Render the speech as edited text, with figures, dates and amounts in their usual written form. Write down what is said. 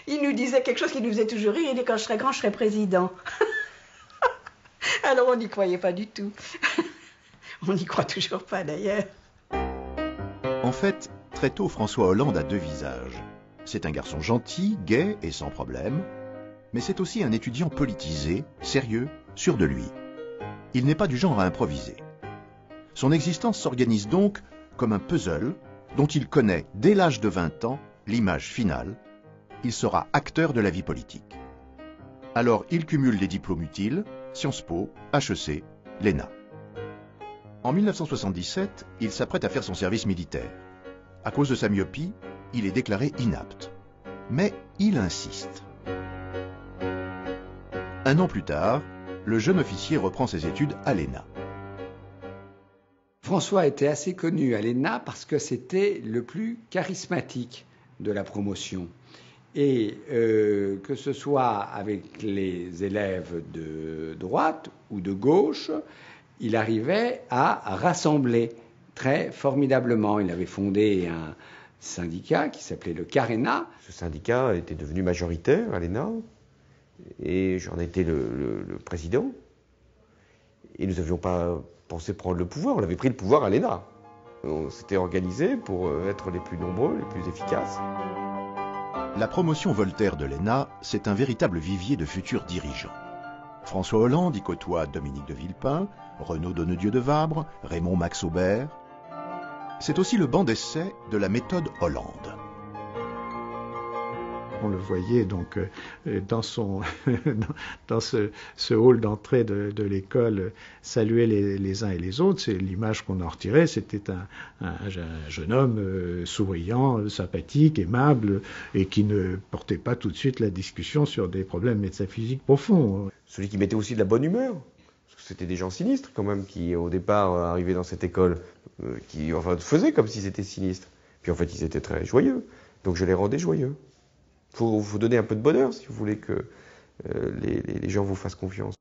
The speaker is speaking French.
Il nous disait quelque chose qui nous faisait toujours rire. Il dit, quand je serai grand, je serai président. Alors on n'y croyait pas du tout. On n'y croit toujours pas d'ailleurs. En fait, très tôt, François Hollande a deux visages. C'est un garçon gentil, gai et sans problème, mais c'est aussi un étudiant politisé, sérieux, sûr de lui. Il n'est pas du genre à improviser. Son existence s'organise donc comme un puzzle dont il connaît, dès l'âge de 20 ans, l'image finale. Il sera acteur de la vie politique. Alors il cumule les diplômes utiles, Sciences Po, HEC, l'ENA. En 1977, il s'apprête à faire son service militaire. À cause de sa myopie, il est déclaré inapte. Mais il insiste. Un an plus tard, le jeune officier reprend ses études à l'ENA. François était assez connu à l'ENA parce que c'était le plus charismatique de la promotion. Et que ce soit avec les élèves de droite ou de gauche, il arrivait à rassembler très formidablement. Il avait fondé un syndicat qui s'appelait le CARENA. Ce syndicat était devenu majoritaire à l'ENA et j'en étais le président. Et nous n'avions pas pensé prendre le pouvoir, on avait pris le pouvoir à l'ENA. On s'était organisé pour être les plus nombreux, les plus efficaces. La promotion Voltaire de l'ENA, c'est un véritable vivier de futurs dirigeants. François Hollande y côtoie Dominique de Villepin, Renaud Donnedieu de Vabre, Raymond Max Aubert. C'est aussi le banc d'essai de la méthode Hollande. On le voyait donc dans ce hall d'entrée de l'école saluer les uns et les autres. C'est l'image qu'on en retirait. C'était un jeune homme souriant, sympathique, aimable et qui ne portait pas tout de suite la discussion sur des problèmes métaphysiques profonds. Celui qui mettait aussi de la bonne humeur. Parce que c'était des gens sinistres quand même qui au départ arrivaient dans cette école, qui faisaient comme s'ils étaient sinistres. Puis en fait ils étaient très joyeux. Donc je les rendais joyeux. Faut donner un peu de bonheur si vous voulez que les gens vous fassent confiance.